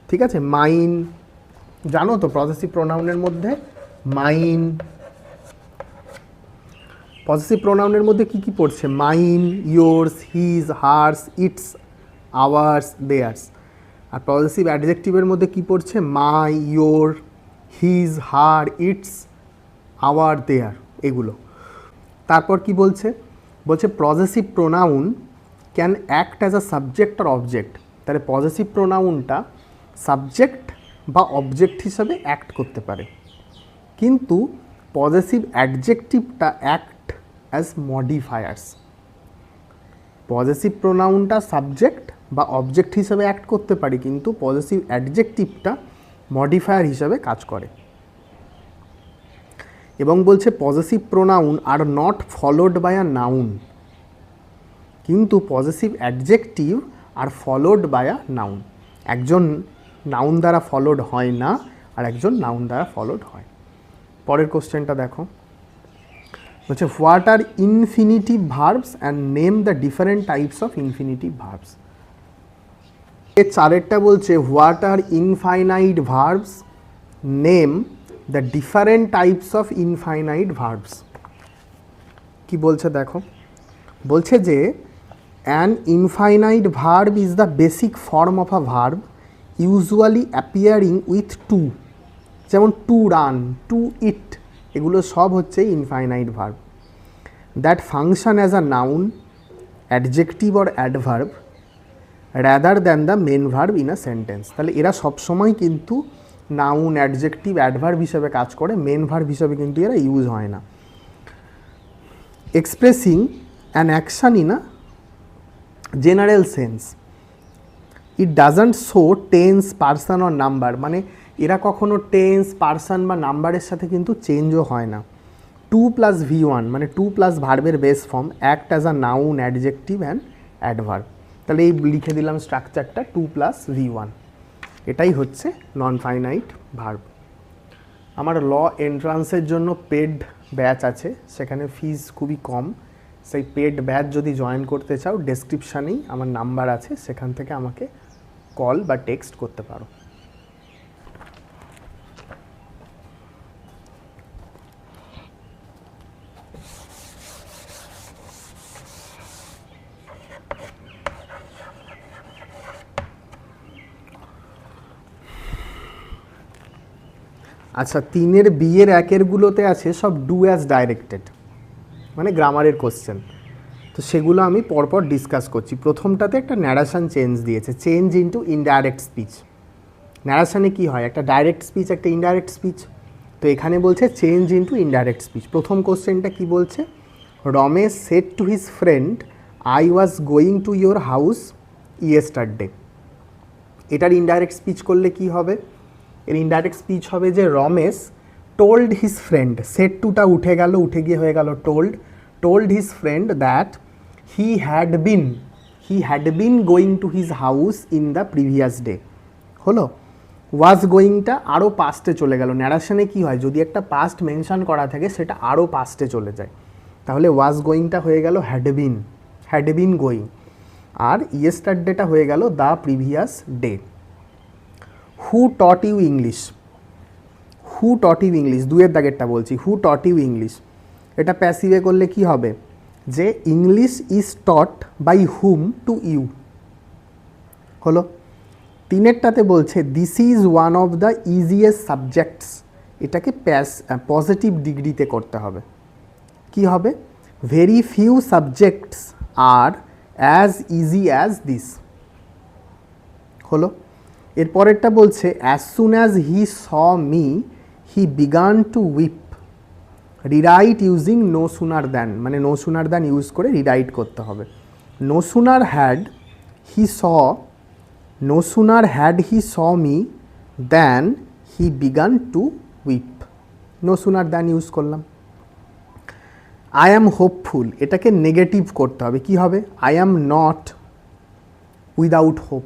ঠিক আছে, মাইন জানো তো, পজেসিভ প্রোনাউনের মধ্যে মাইন, পজেসিভ প্রোনাউনের মধ্যে কি কি পড়ছে? Mine, yours, his, hers, its, ours, theirs. আর পজেসিভ অ্যাডজেক্টিভের মধ্যে কি পড়ছে? My, your, his, her, its, our, their, এগুলো। তারপর কি বলছে? বলছে possessive pronoun can act as a subject আর অবজেক্ট। তাহলে পজেসিভ প্রোনাউনটা সাবজেক্ট বা অবজেক্ট হিসাবে অ্যাক্ট করতে পারে, কিন্তু পজেসিভ অ্যাডজেক্টিভটা অ্যাক্ট অ্যাজ মডিফায়ার্স। পজেসিভ প্রোনাউনটা সাবজেক্ট বা অবজেক্ট হিসাবে অ্যাক্ট করতে পারে, কিন্তু পজেসিভ অ্যাডজেক্টিভটা মডিফায়ার হিসাবে কাজ করে। এবং বলছে possessive pronoun are not followed by a noun, কিন্তু possessive adjective are followed by a noun. একজন নাউন দ্বারা ফলোড হয় না, আর একজন নাউন দ্বারা ফলোড হয়। পরের কোশ্চেনটা দেখো, বলছে what are infinitive verbs and name the different types of infinitive verbs. এর চারেরটা বলছে what are infinite verbs, name the different types of infinite verbs. কি বলছে দেখো, বলছে যে an infinite verb is the basic form of a verb usually appearing with to, যেমন to run, to eat, এগুলো সব হচ্ছে infinite verb. That function as a noun, adjective or adverb rather than the main verb in a sentence. তাহলে এরা সবসময় কিন্তু noun, adjective, adverb হিসেবে কাজ করে, মেন ভার্ব হিসেবে কিন্তু এরা ইউজ হয় না। Expressing an action in a general sense, it doesn't show tense, person or number, মানে এরা কখনো টেন্স, পার্সন বা নাম্বারের সাথে কিন্তু চেঞ্জও হয় না। টু প্লাস V1 মানে টু প্লাস ভার্বের base form, act as a noun, adjective and adverb. তাহলে এই লিখে দিলাম স্ট্রাকচারটা, টু প্লাস V1, এটাই হচ্ছে নন ফাইনাইট ভার্ব। আমার ল এন্ট্রান্সের জন্য পেড ব্যাচ আছে, সেখানে ফিজ খুবই কম। সেই পেড ব্যাচ যদি জয়েন করতে চাও, ডেসক্রিপশানেই আমার নাম্বার আছে, সেখান থেকে আমাকে কল বা টেক্সট করতে পারো। আচ্ছা, 3-এর B-এর 1-এরগুলোতে আছে সব ডু অ্যাজ ডাইরেক্টেড, মানে গ্রামারের কোশ্চেন। তো সেগুলো আমি পরপর ডিসকাস করছি। প্রথমটাতে একটা ন্যারেশন চেঞ্জ দিয়েছে, চেঞ্জ ইনটু ইনডাইরেক্ট স্পিচ। ন্যারেশনে কি হয়, একটা ডাইরেক্ট স্পিচ, একটা ইনডাইরেক্ট স্পিচ। তো এখানে বলছে চেঞ্জ ইনটু ইনডাইরেক্ট স্পিচ। প্রথম কোশ্চেনটা কি বলছে, Ramesh said to his friend I was going to your house yesterday. এটার ইনডাইরেক্ট স্পিচ করলে কি হবে, এর ইনডাইরেক্ট স্পিচ হবে যে Ramesh told his friend, said টুটা উঠে গেল, উঠে গিয়ে হয়ে গেল told his friend that he had been going to his house in the previous day. হলো, ওয়াজ গোয়িংটা আরও পাস্টে চলে গেল। ন্যারেশনে কি হয়, যদি একটা পাস্ট মেনশন করা থাকে সেটা আরও পাস্টে চলে যায়, তাহলে ওয়াজ গোয়িংটা হয়ে গেল হ্যাড বিন গোয়িং, আর ইয়েস্টারডেটা হয়ে গেল the previous day. Who taught you English, দুয়ের দাগেরটা বলছি, হু টট ইউ ইংলিশ, এটা প্যাসিভে করলে কি হবে, যে English is taught by whom to you. হলো, 3-এরটাতে বলছে this is one of the easiest subjects, এটাকে পজিটিভ ডিগ্রিতে করতে হবে। কি হবে, very few subjects are as easy as this. হলো, এরপরেরটা বলছে as soon as he saw me he began to weep, rewrite using no sooner than, মানে নো সুনার দ্যান ইউজ করে রিরাইট করতে হবে। No sooner had he saw me than he began to weep, no sooner than use করলাম। I am hopeful, এটাকে negative করতে হবে, কি হবে, I am not without hope.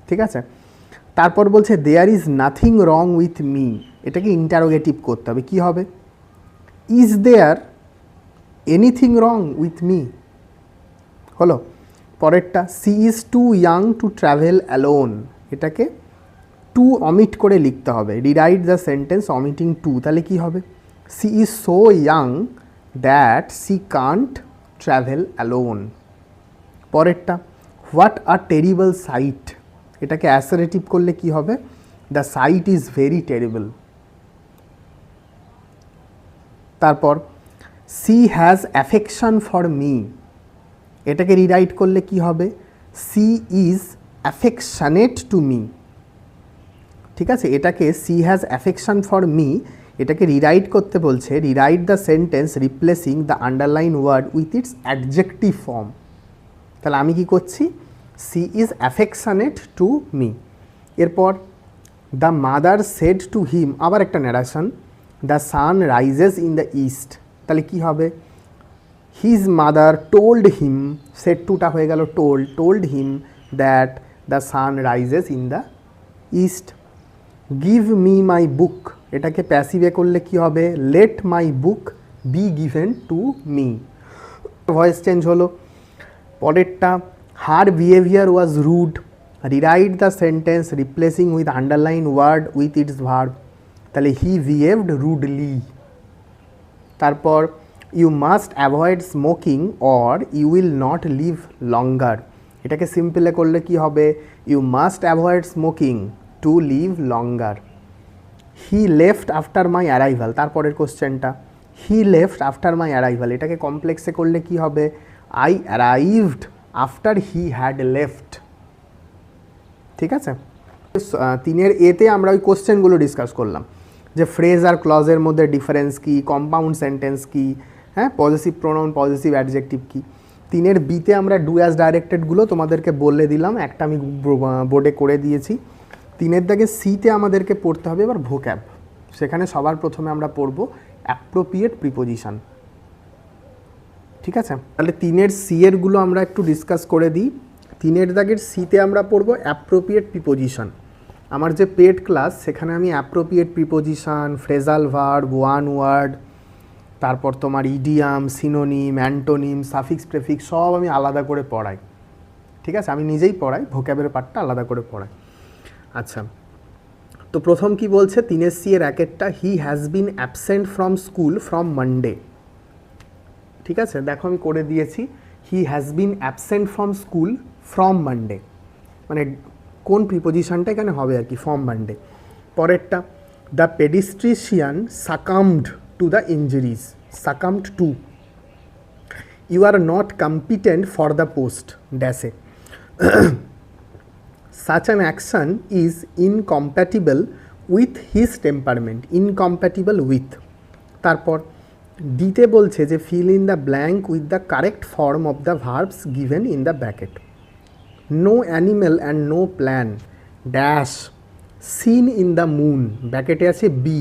ঠিক আছে, তারপর বলছে there is nothing wrong with me, এটাকে ইন্টারোগেটিভ করতে হবে, কি হবে, is there anything wrong with me. হলো, পরেরটা she is too young to travel alone, এটাকে টু অমিট করে লিখতে হবে, rewrite the sentence omitting to, তাহলে কি হবে, she is so young that she can't travel alone. পরেরটা হোয়াট আ টেরিবল সাইট, এটাকে অ্যাসারেটিভ করলে কি হবে, the sight is very terrible. তারপর she has affection for me, এটাকে রিরাইট করলে কি হবে, she is affectionate to me. ঠিক আছে, এটাকে she has affection for me, এটাকে রিরাইট করতে বলছে, rewrite the sentence replacing the underline word with its adjective form. তাহলে আমি কি করছি, she is affectionate to me. এরপর the mother said to him, আবার একটা narration, the sun rises in the east, তাহলে কি হবে, his mother told him, said টুটা হয়ে গেল told him that the sun rises in the east. Give me my book, এটাকে প্যাসিভে করলে কি হবে, let my book be given to me, voice change হলো। পরেরটা her behaviour was rude, rewrite the sentence replacing with underline word with its verb. তাহলে হি behaved rudely. তারপর you must avoid smoking or you will not live longer. এটাকে সিম্পলে করলে কি হবে, you must avoid smoking to live longer. He left after my arrival, তারপরের কোশ্চেনটা he left after my arrival, এটাকে কমপ্লেক্সে করলে কি হবে, I arrived after he had left. ঠিক আছে, 3 এতে আমরা ওই কোশ্চেনগুলো ডিসকাস করলাম যে ফ্রেজ আর ক্লজের মধ্যে ডিফারেন্স কী, কম্পাউন্ড সেন্টেন্স কী, হ্যাঁ, পজিটিভ প্রোনাউন পজিটিভ অ্যাডজেক্টিভ কী। 3 বিতে আমরা ডু অ্যাজ ডাইরেক্টেডগুলো তোমাদেরকে বলে দিলাম, একটা আমি বোর্ডে করে দিয়েছি। 3 দাগে সিতে আমাদেরকে পড়তে হবে এবার ভোক্যাব। সেখানে সবার প্রথমে আমরা পড়ব অ্যাপ্রোপ্রিয়েট প্রিপোজিশন। ঠিক আছে, তাহলে 3 সি এরগুলো আমরা একটু ডিসকাস করে দিই। 3 দাগের সিতে আমরা পড়ব অ্যাপ্রোপ্রিয়েট প্রিপোজিশন। আমার যে পেড ক্লাস সেখানে আমি appropriate preposition, phrasal verb, one word, তারপর তোমার idiom, synonym, antonym, suffix prefix সব আমি আলাদা করে পড়াই। ঠিক আছে, আমি নিজেই পড়াই, ভোক্যাবের পার্টটা আলাদা করে পড়াই। আচ্ছা, তো প্রথম কি বলছে 3 সি এর একটা, he has been absent from school from Monday. ঠিক আছে, দেখো আমি করে দিয়েছি, he has been absent from school from Monday, মানে কোন প্রিপোজিশনটা এখানে হবে আর কি, ফ্রম মানডে। পরেরটা, the pedestrian succumbed to the injuries, succumbed to, you are not competent for the post ড্যাশে, such an action is incompatible with his temperament, incompatible with। তারপর ডিতে বলছে যে fill in the blank with the correct form of the verbs given in the bracket, no animal and no plan dash seen in the moon, ব্র্যাকেটে আছে B,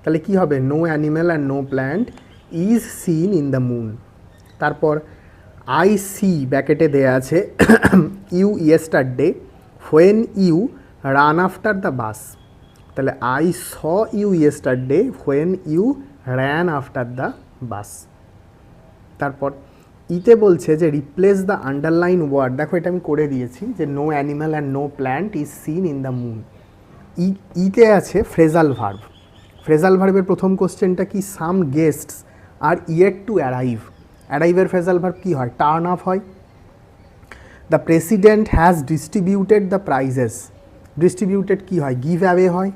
তাহলে কি হবে, no animal and no plant is seen in the moon। তারপর I see ব্র্যাকেটে দেয়া আছে you yesterday when you run after the bus, তাহলে I saw you yesterday when you ran after the bus। তারপর ইতে বলছে যে রিপ্লেস দ্য আন্ডারলাইন ওয়ার্ড, দেখো এটা আমি করে দিয়েছি যে no animal and no plant is seen in the moon. ইতে আছে ফ্রেজাল ভার্ব, ফ্রেজাল ভার্বের প্রথম কোশ্চেনটা কি, some guests are yet to arrive, অ্যারাইভের ফ্রেজাল ভার্ব কী হয়, টার্ন আপ হয়। The president has distributed the prizes, distributed কী হয়, গিভ অ্যাওয়ে হয়।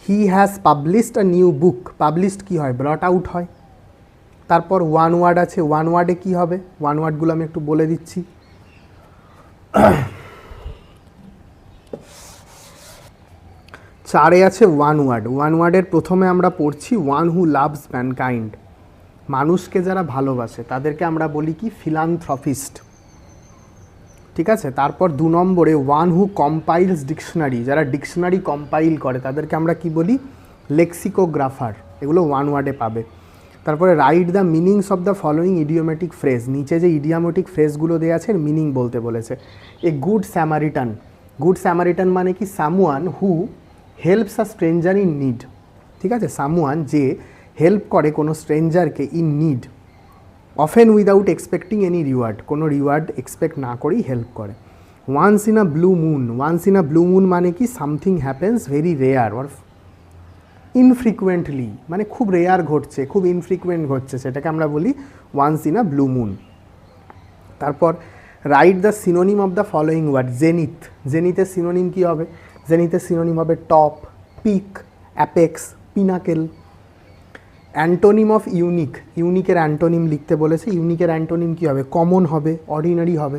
He has published a new book, published কী হয়, ব্রট আউট হয়। তারপর ওয়ান ওয়ার্ড আছে, ওয়ান ওয়ার্ডে কী হবে, ওয়ান ওয়ার্ডগুলো আমি একটু বলে দিচ্ছি। 4 আছে ওয়ান ওয়ার্ড, ওয়ান ওয়ার্ডের প্রথমে আমরা পড়ছি ওয়ান হু লাভস ম্যানকাইন্ড, মানুষকে যারা ভালোবাসে তাদেরকে আমরা বলি কি, ফিলান্থ্রপিস্ট। ঠিক আছে, তারপর 2 নম্বরে ওয়ান হু কম্পাইলস ডিকশনারি, যারা ডিকশনারি কম্পাইল করে তাদেরকে আমরা কি বলি, লেক্সিকোগ্রাফার, এগুলো ওয়ান ওয়ার্ডে পাবে। তারপরে write the meanings of the following idiomatic phrase, নিচে যে ইডিওমেটিক ফ্রেজগুলো দেওয়া আছে মিনিং বলতে বলেছে। এ গুড স্যামারিটান, গুড স্যামারিটান মানে কি, someone who helps a stranger in need. ঠিক আছে, সামওয়ান যে হেল্প করে কোনো স্ট্রেঞ্জারকে in need, often without expecting any reward, কোনো রিওয়ার্ড এক্সপেক্ট না করেই হেল্প করে। Once in a blue moon, once in a blue moon মানে কি, something happens very rare or infrequently, মানে খুব রেয়ার ঘটছে, খুব ইনফ্রিকুয়েন্ট ঘটছে, সেটাকে আমরা বলি once in a blue moon. তারপর write the synonym of the following word, zenith, জেনিথের সিনোনিম কী হবে, জেনিথের সিনোনিম হবে top, peak, apex, pinnacle. Antonym of unique, ইউনিকের অ্যান্টোনিম লিখতে বলেছে, ইউনিকের অ্যান্টোনিম কী হবে, কমন হবে, অর্ডিনারি হবে।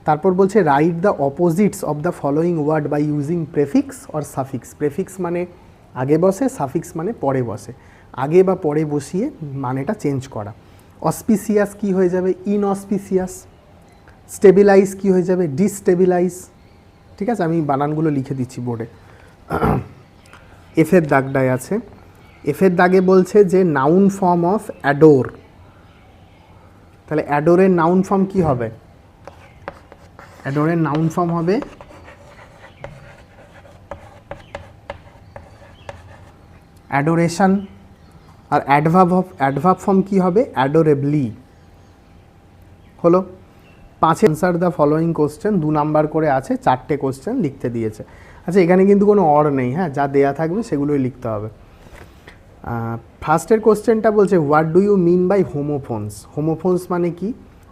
তারপর বলছে write the opposites of the following word by using prefix or suffix, prefix মানে আগে বসে, সাফিক্স মানে পরে বসে, আগে বা পরে বসিয়ে মানেটা চেঞ্জ করা। অসপিসিয়াস কি হয়ে যাবে, ইনঅসপিসিয়াস। স্টেবিলাইজ কি হয়ে যাবে, ডিস্টেবিলাইজ। ঠিক আছে, আমি বানানগুলো লিখে দিচ্ছি বোর্ডে। এফের দাগটায় আছে, এফের দাগে বলছে যে নাউন ফর্ম অফ অ্যাডোর, তাহলে অ্যাডোরের নাউন ফর্ম কি হবে, অ্যাডোরের নাউন ফর্ম হবে অ্যাডোরেশন, আর অ্যাডভার্ব ফর্ম কি হবে, অ্যাডোরেবলি। হলো 5 answer the following question, 2 number করে আছে, 4টে কোশ্চেন লিখতে দিয়েছে। আচ্ছা, এখানে কিন্তু কোনো অর নেই, হ্যাঁ, যা দেয়া থাকবে সেগুলোই লিখতে হবে। ফার্স্টের কোশ্চেনটা বলছে what do you mean by homophones. Homophones মানে কি?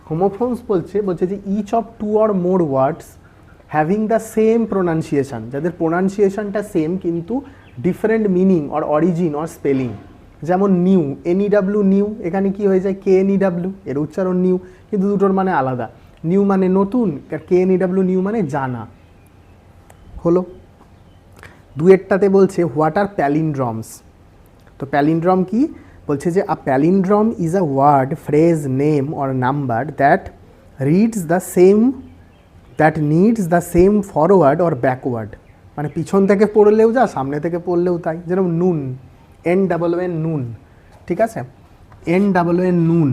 হোমোফোনস বলছে যে each of 2 or more words having the same pronunciation, যাদের প্রোনাউন্সিয়েশনটা সেম কিন্তু different meaning or origin or spelling. যেমন নিউ, NEW নিউ, এখানে কি হয়ে যায় KNEW, এর উচ্চারণ নিউ, কিন্তু দুটোর মানে আলাদা। নিউ মানে নতুন, আর KNEW নিউ মানে জানা। হলো। 2এরটাতে বলছে হোয়াট আর প্যালিন্ড্রমস। তো প্যালিন্ড্রম কি বলছে যে a palindrome is a word, phrase, name or number that reads the same, that needs the same forward or backward. মানে পিছন থেকে পড়লেও যা, সামনে থেকে পড়লেও তাই। যেরকম নুন, NNN নুন, ঠিক আছে, NNN নুন,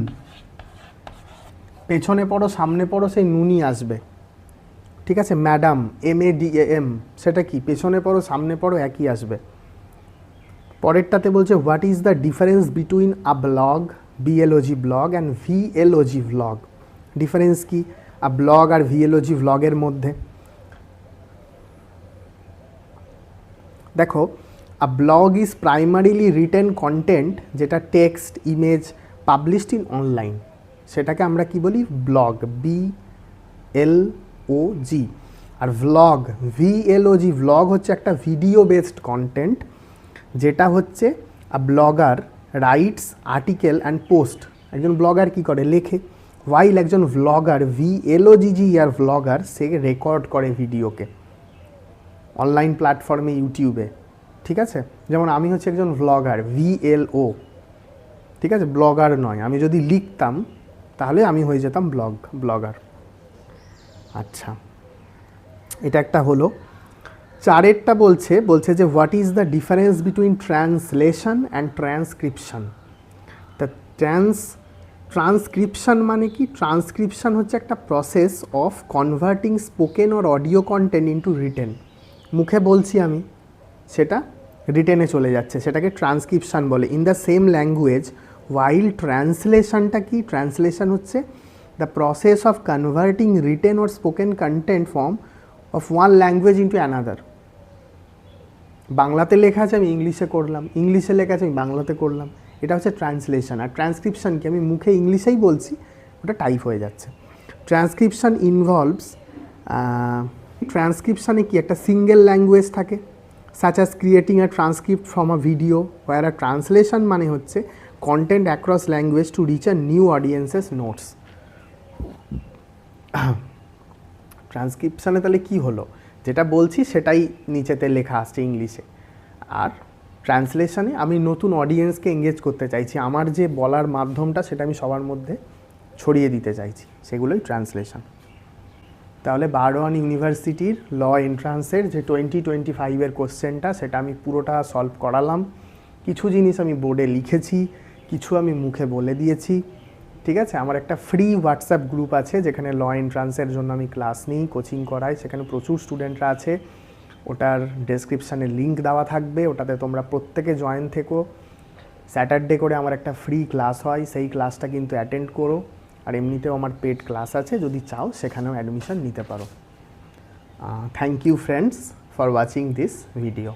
পেছনে পড়ো সামনে পড়ো সেই নুনই আসবে, ঠিক আছে। ম্যাডাম, MADAM, সেটা কি পেছনে পড়ো সামনে পড়ো একই আসবে। পরেরটাতে বলছে what is the difference between a blog, BLOG blog, and VLOG vlog. Difference কি আ ব্লগ আর VLOG ভ্লগের মধ্যে? দেখো, a blog is primarily written content, যেটা text, image published in online, সেটাকে আমরা কি বলি? Blog, BLOG। আর ভ্লগ, VLOG ভ্লগ হচ্ছে একটা ভিডিও বেসড কন্টেন্ট, যেটা হচ্ছে a blogger writes article and post. একজন ব্লগার কি করে? লেখে। ওয়াইল একজন ভ্লগার, VLOGG আর ভ্লগার, সে রেকর্ড করে ভিডিওকে অনলাইন প্ল্যাটফর্মে, ইউটিউবে, ঠিক আছে। যেমন আমি হচ্ছে একজন ভ্লগার, VLO, ঠিক আছে, ব্লগার নয়। আমি যদি লিখতাম তাহলে আমি হয়ে যেতাম ব্লগার। আচ্ছা, এটা একটা হলো। 4এরটা বলছে যে what is the difference between translation and transcription. তা ট্রান্সক্রিপশন মানে কি? ট্রান্সক্রিপশন হচ্ছে একটা process of converting spoken or audio content into written. মুখে বলছি আমি, সেটা রিটেনে চলে যাচ্ছে, সেটাকে ট্রান্সক্রিপশন বলে। ইন দ্য সেম ল্যাঙ্গুয়েজ, ওয়াইল ট্রান্সলেশনটা কি? ট্রান্সলেশন হচ্ছে the process of converting written or spoken content form of one language into another. বাংলাতে লেখা আছে, আমি ইংলিশে করলাম, ইংলিশে লেখা আছে, আমি বাংলাতে করলাম, এটা হচ্ছে ট্রান্সলেশন। আর ট্রান্সক্রিপশন কি? আমি মুখে ইংলিশেই বলছি, ওটা টাইপ হয়ে যাচ্ছে। ট্রান্সক্রিপশন ইনভলভস, ট্রান্সক্রিপশানে কি একটা সিঙ্গেল ল্যাঙ্গুয়েজ থাকে, such as creating a transcript from a video, or a translation মানে হচ্ছে content across language to reach a new audiences notes. ট্রান্সক্রিপশানে তাহলে কি হলো? যেটা বলছি সেটাই নিচেতে লেখা আসছে ইংলিশে। আর ট্রান্সলেশনে আমি নতুন অডিয়েন্সকে এঙ্গেজ করতে চাইছি, আমার যে বলার মাধ্যমটা সেটা আমি সবার মধ্যে ছড়িয়ে দিতে চাইছি, সেগুলোই ট্রান্সলেশন। তাহলে বারওয়ান ইউনিভার্সিটির ল এন্ট্রান্সের যে 2025-এর কোশ্চেনটা, সেটা আমি পুরোটা সলভ করালাম। কিছু জিনিস আমি বোর্ডে লিখেছি, কিছু আমি মুখে বলে দিয়েছি, ঠিক আছে। আমার একটা ফ্রি হোয়াটসঅ্যাপ গ্রুপ আছে, যেখানে ল এন্ট্রান্সের জন্য আমি ক্লাস নিই, কোচিং করাই, সেখানে প্রচুর স্টুডেন্টরা আছে। ওটার ডেসক্রিপশানে লিঙ্ক দেওয়া থাকবে, ওটাতে তোমরা প্রত্যেকে জয়েন থেকো। স্যাটারডে করে আমার একটা ফ্রি ক্লাস হয়, সেই ক্লাসটা কিন্তু অ্যাটেন্ড করো। আর এমনিতেও আমার পেড ক্লাস আছে, যদি চাও সেখানেও অ্যাডমিশন নিতে পারো। Thank you friends for watching this video.